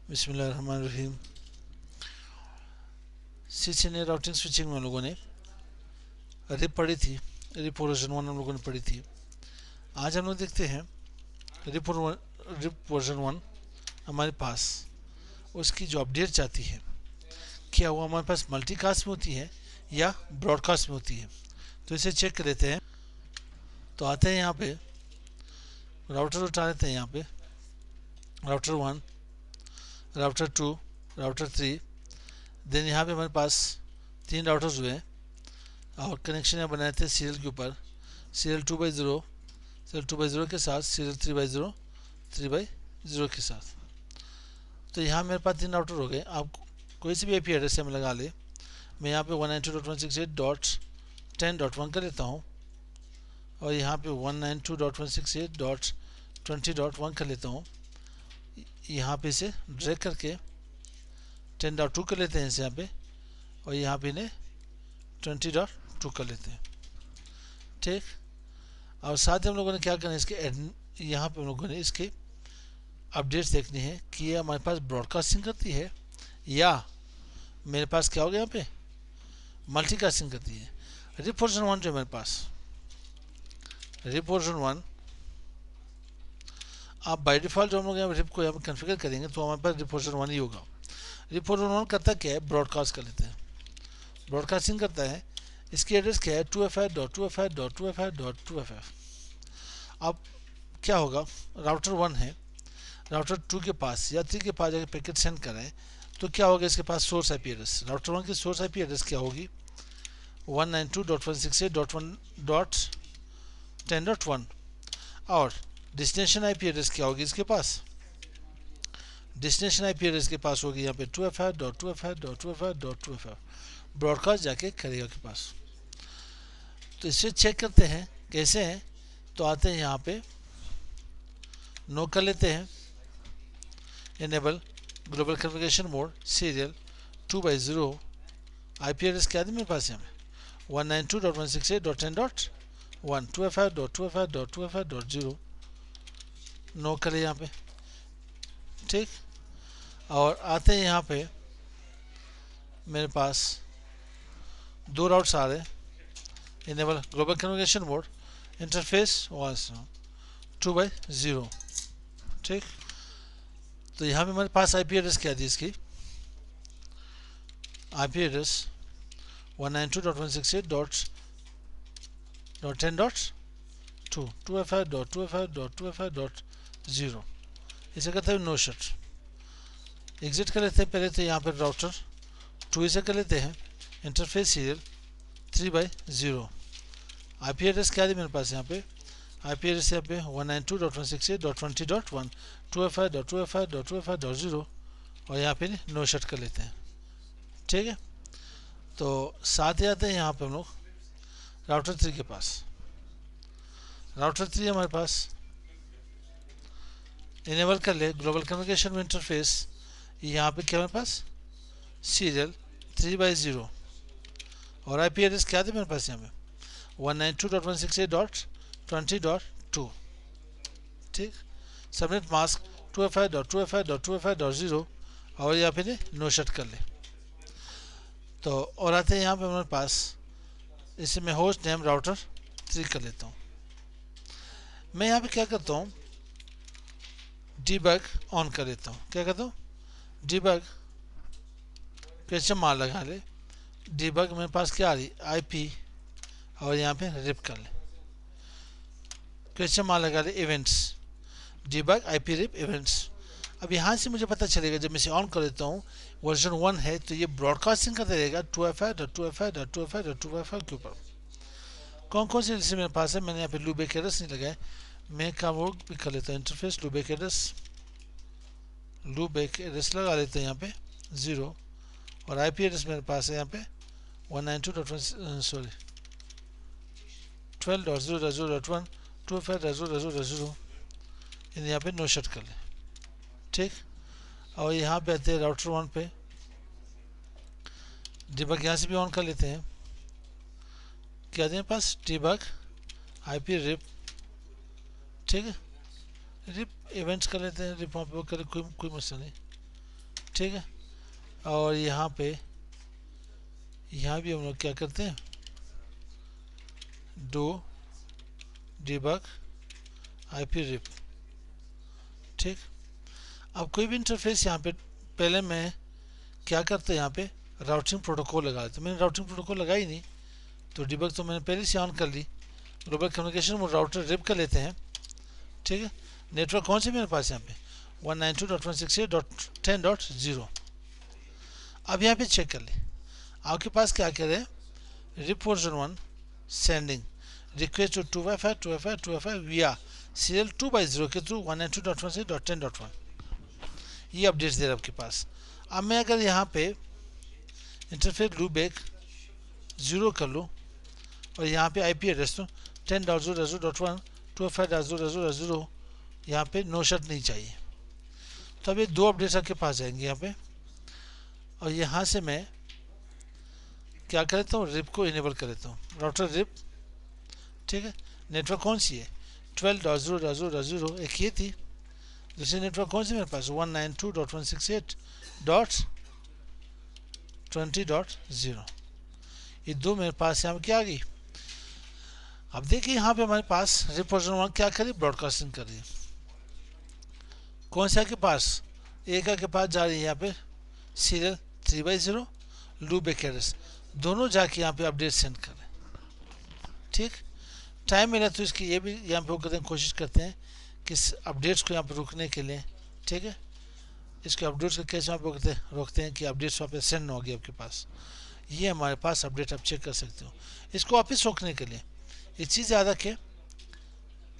बिस्मिल्लाहिर्रहमानिर्रहीम। CCNA routing switching में हम लोगों ने रिप पढ़ी थी। रिप वर्जन 1 हम लोगों ने पढ़ी थी। आज हम लोग देखते हैं रिप वर्जन 1 हमारे पास उसकी जो अपडेट चाहती है, क्या वो हमारे पास मल्टीकास्ट में होती है या ब्रॉडकास्ट में होती है। तो इसे चेक कर लेते हैं। तो आते हैं यहाँ पे, राउटर उठा लेते हैं। यहाँ पे राउटर 1, राउटर 2, राउटर 3। देन यहाँ पे हमारे पास 3 राउटर्स हुए हैं और कनेक्शन यहाँ बनाए थे सीरियल के ऊपर। सीरियल 2/0, सीरियल 2/0 के साथ सीरियल 3/0, 3/0 के साथ। तो यहाँ मेरे पास 3 राउटर हो गए। आप कोई सी भी आईपी एड्रेस में लगा ले। मैं यहाँ पे 192.168.10.1 कर लेता हूँ और यहाँ पे 192.168.20.1 कर लेता हूँ। यहाँ पे इसे ड्रैग करके 10.2 कर लेते हैं इसे यहाँ पे, और यहाँ पे इन्हें 20.2 कर लेते हैं। ठीक। और साथ ही हम लोगों ने क्या करना है, इसके यहाँ पे हम लोगों ने इसके अपडेट्स देखनी है कि ये हमारे पास ब्रॉडकास्टिंग करती है या मेरे पास क्या हो गया यहाँ पे मल्टीकास्टिंग करती है। रिप वर्जन 1 जो मेरे पास रिप वर्जन 1, आप बाय डिफ़ॉल्ट जो हम लोग यहाँ रिप को यहाँ कन्फिगर करेंगे तो हमारे पास रिप वर्जन 1 ही होगा। रिप वर्जन 1 करता क्या है, ब्रॉडकास्ट कर लेते हैं। ब्रॉडकास्टिंग करता है। इसकी एड्रेस क्या है, 2FI.2FI.2FI.2FI। अब क्या होगा, राउटर 1 है, राउटर 2 के पास या 3 के पास जाकर पैकेट सेंड कराएं तो क्या होगा, इसके पास सोर्स आईपी एड्रेस। राउटर 1 की सोर्स आईपी एड्रेस क्या होगी, 192.168.1.10.1। और डेस्टिनेशन आईपी एड्रेस क्या होगी इसके पास, डेस्टिनेशन आईपी एड्रेस के पास होगी यहाँ पे 2FI.2FI.2FI.2FI। ब्रॉडकास्ट जाके करेगा के पास। तो इसे चेक करते हैं कैसे हैं। तो आते हैं यहाँ पे, नो कर लेते हैं, enable global communication mode serial 2/0। IP address क्या है मेरे पास यहाँ पे 192.168.10.1 2FI.2FI.2FI.0। नो करें यहाँ पे। ठीक। और आते हैं यहाँ पे, मेरे पास 2 राउट्स आ रहे हैं। Enable global communication mode interface voice 2/0। ठीक। तो यहाँ पे हमारे पास आईपी एड्रेस क्या थी, इसकी आईपी एड्रेस 192.168.10.2 2FI.2FI.2FI.0। इसे कहते हैं नो शट। एग्जिट कर लेते हैं पहले। तो यहाँ पर राउटर 2 इसे कर लेते हैं, इंटरफेस सीरियल 3/0। आईपी एड्रेस क्या है मेरे पास यहाँ पे, आईपी एड्रेस यहाँ पे 192.168.20.1 2FI.2FI.2FI.0 और यहाँ पे नो शट कर लेते हैं। ठीक है। तो साथ ही आते हैं यहाँ पे हम लोग राउटर 3 के पास। राउटर 3 हमारे पास इनेबल कर ले ग्लोबल कम्युनिकेशन इंटरफेस। यहाँ पे क्या हमारे पास सीरियल 3/0 और आईपी एड्रेस क्या था मेरे पास यहाँ पे 192.168.20.2। ठीक। सबनेट मास्क 2FI.2FI.2FI.0 और यहाँ पे नो शट कर ले। तो और आते हैं यहाँ पे हमारे पास, इसे मैं होस्ट नेम राउटर 3 कर लेता हूँ। मैं यहाँ पे क्या करता हूँ, डीबग ऑन कर लेता हूँ। क्या करता हूँ, डीबग क्वेश्चन मार्क लगा ले। डीबग मेरे पास क्या आ रही, आईपी, और यहाँ पे रिप कर ले, क्वेश्चन मार्क लगा ले, events, debug IP RIP events. अब यहाँ से मुझे पता चलेगा, जब मैं इसे ऑन कर देता हूँ, वर्जन 1 है तो ये ब्रॉडकास्टिंग करते रहेगा 2FI.2FI.2FI.2FI के ऊपर। कौन कौन से जैसे मेरे पास है, मैंने यहाँ पे लूबेक एड्रेस नहीं लगाए, मैं काम वो भी कर लेता हूँ। इंटरफेस लूबेक एड्रेस लगा लेते हैं यहाँ पे 0 और आईपी एड्रेस मेरे पास है यहाँ पे 12.0.1 2FI.0.0.0 यहाँ पे नो शट कर ले। ठीक। और यहाँ पे आते हैं राउटर 1 पे, डिबग यहाँ से भी ऑन कर लेते हैं। क्या दें पास डिबग आईपी रिप। ठीक है, रिप इवेंट्स कर लेते हैं, रिप वहाँ पे कर कोई मसला नहीं। ठीक है। और यहाँ पे यहाँ भी हम लोग क्या करते हैं, डू डिबग आईपी रिप। ठीक, अब कोई भी इंटरफेस यहाँ पे पहले मैं क्या करते हैं, यहाँ पे राउटिंग प्रोटोकॉल लगा देते। मैंने राउटिंग प्रोटोकॉल लगाई नहीं, तो डिबग तो मैंने पहले से ऑन कर ली। ग्लोबल कम्युनिकेशन वो राउटर रिप कर लेते हैं। ठीक है, नेटवर्क कौन से मेरे पास यहाँ पे 192.168.10.0। अब यहाँ पे चेक कर ले, आपके पास क्या कह रहे हैं, RIP version 1 sending request to 255 via serial 2/0 के थ्रू 192.168.10.1। ये अपडेट्स दे रहा है आपके पास। अब मैं अगर यहाँ पे इंटरफेस लूपबैक 0 कर लूँ और यहाँ पे आईपी एड्रेस दूँ 10.0.0.1 255.0.0.0, यहाँ पे नो शट नहीं चाहिए। तो अब ये दो अपडेट्स आपके पास जाएंगे यहाँ पे, और यहाँ से मैं क्या कर लेता हूँ, रिप को इनेबल कर लेता हूँ, राउटर रिप। ठीक है, नेटवर्क कौन सी है 12.0.0.0, एक ये थी। दूसरी नेटवर्क कौन सी मेरे पास 192.168.20.0। ये दो मेरे पास यहाँ क्या आ गई। अब देखिए यहाँ पे हमारे पास रिप वर्जन 1 क्या करी, ब्रॉडकास्टिंग कर रही है। कौन सा के पास, एक के पास जा रही है यहाँ पे सीरियल 3/0 लूपबैक एड्रेस, दोनों जाके यहाँ पे अपडेट सेंड कर रहे हैं। ठीक, टाइम मिला तो इसकी ये भी यहाँ पे वो करते हैं, कोशिश करते हैं कि इस अपडेट्स को यहाँ पर रोकने के लिए। ठीक है, इसके अपडेट्स को कैसे वहाँ पे रोकते हैं कि अपडेट्स वहाँ पे सेंड ना होगी आपके पास। ये हमारे पास अपडेट आप चेक कर सकते हो। इसको वापस रोकने के लिए एक चीज़ याद रखें,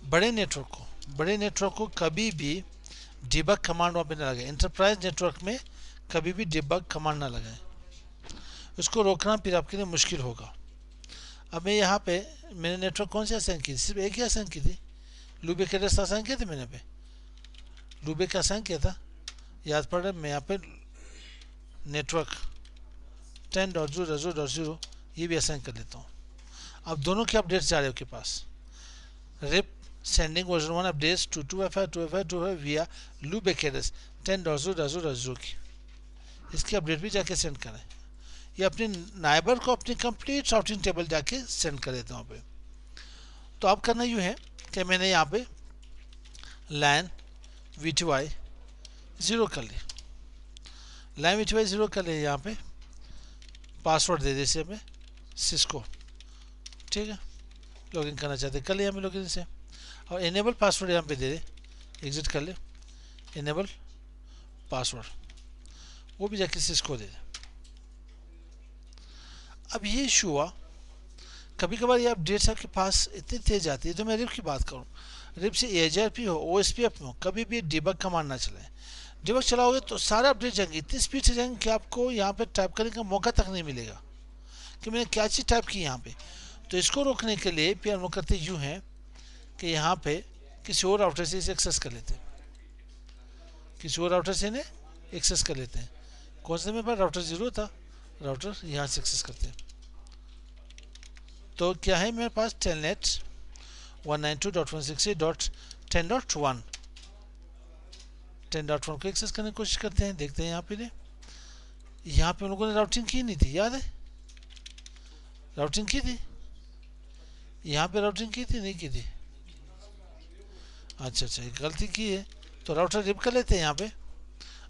बड़े नेटवर्क को कभी भी डिबग कमांड वहाँ पे ना लगाए। इंटरप्राइज नेटवर्क में कभी भी डिबग कमांड ना लगाए, उसको रोकना फिर आपके लिए मुश्किल होगा। अब मैं यहाँ पे मैंने नेटवर्क कौन सी असाइन की, सिर्फ एक ही असाइन की थी, लूबेक एड्रेस असाइन किया था मैंने पे, लूबेक असाइन किया था, याद पड़ रहा है। मैं यहाँ पे नेटवर्क 10.0.0.0 ये भी असाइन कर लेता हूँ। अब दोनों के अपडेट्स जा रहे हो के पास, रिप sending version 1 updates to 255 via लूबेक address 10.0.0.0 की, इसकी अपडेट भी जाके सेंड करें। ये अपने नाइबर को अपनी कंप्लीट राउटिंग टेबल जाके सेंड कर देते हैं वहाँ पे। तो अब करना यूँ है कि मैंने यहाँ पे LAN VTY 0 कर ली, LAN VTY 0 कर लिया। यहाँ पे पासवर्ड दे जैसे हमें सिस्को। ठीक है, लॉगिन करना चाहते कर लिया हमें लॉगिन से, और इनेबल पासवर्ड यहाँ पे दे दे, एग्जिट कर ले, इनेबल पासवर्ड वो भी जाके सिस्को दे दे। अब ये इशू हुआ, कभी कभार ये अपडेट्स आपके पास इतनी तेज आती है। तो मैं रिप की बात करूँ, रिप से AZRP हो OSPF में हो, कभी भी डिबग कमांड ना चलाएं। डिबग चलाओगे तो सारे अपडेट जाएंगे, इतनी स्पीड से जाएंगे कि आपको यहाँ पे टाइप करने का मौका तक नहीं मिलेगा कि मैंने क्या चीज़ टाइप की यहाँ पे। तो इसको रोकने के लिए फिर हम लोग करते यूँ हैं कि यहाँ पे किसी और राउटर से इसे एक्सेस कर लेते हैं, किसी और राउटर से इन्हें एक्सेस कर लेते हैं। कौन सा मेरे पास राउटर 0 था, राउटर यहाँ से एक्सेस करते हैं। तो क्या है मेरे पास टेलनेट 192.168.10.1 को एक्सेस करने की कोशिश करते हैं। देखते हैं यहाँ पे हम लोगों ने राउटिंग की नहीं थी, याद है राउटिंग की थी, यहाँ पे राउटिंग की थी नहीं की थी, अच्छा गलती की है। तो राउटर रिप कर लेते हैं यहाँ पे,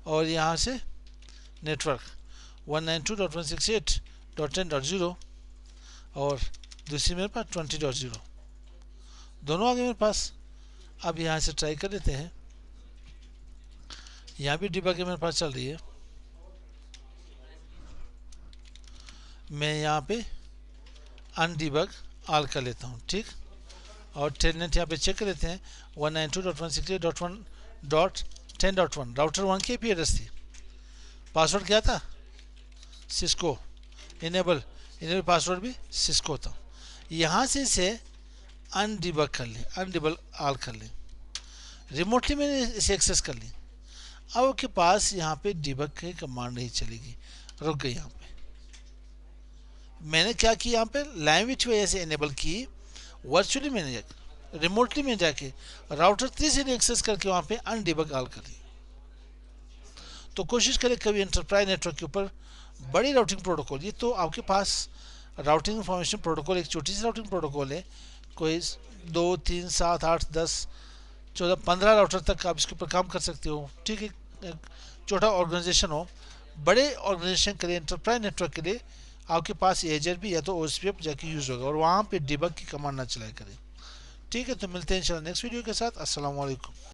और यहाँ से नेटवर्क 192.168.10.0 और दूसरी मेरे पास 20.0, दोनों आ गए मेरे पास। अब यहाँ से ट्राई कर लेते हैं, यहाँ भी डिबग मेरे पास चल रही है। मैं यहाँ पे अनडिबग ऑल कर लेता हूँ। ठीक, और टेलनेट यहाँ पे चेक कर लेते हैं 192.168.10.1 राउटर 1 की IP एड्रेस थी, पासवर्ड क्या था सिस्को, इनेबल पासवर्ड भी सिस्को था। यहाँ से इसे अनडिबग कर लें, अनडिबग ऑल कर लें, रिमोटली मैंने इसे एक्सेस कर ली। अब आपके पास यहाँ पे डिबग की कमांड नहीं चलेगी, रुक गई। यहाँ पे मैंने क्या किया, यहाँ पे लैंग्वेज वजह से इनेबल की, वर्चुअली मैंने रिमोटली में जाके राउटर 3 से एक्सेस करके वहाँ पे अनडिबग ऑल कर दी। तो कोशिश करें कभी एंटरप्राइज नेटवर्क के ऊपर बड़ी राउटिंग प्रोटोकॉल, ये तो आपके पास राउटिंग इंफॉर्मेशन प्रोटोकॉल एक छोटी सी राउटिंग प्रोटोकॉल है, कोई 2 3 7 8 10 14 15 राउटर तक आप इसके ऊपर काम कर सकते हो, ठीक है। एक छोटा ऑर्गेनाइजेशन हो, बड़े ऑर्गेनाइजेशन के लिए एंटरप्राइज नेटवर्क के लिए आपके पास एजर भी या तो OSPF जाके यूज़ होगा और वहाँ पे डिबग की कमांड ना चलाया करें, ठीक है। तो मिलते हैं इंशाल्लाह नेक्स्ट वीडियो के साथ। अस्सलाम वालेकुम।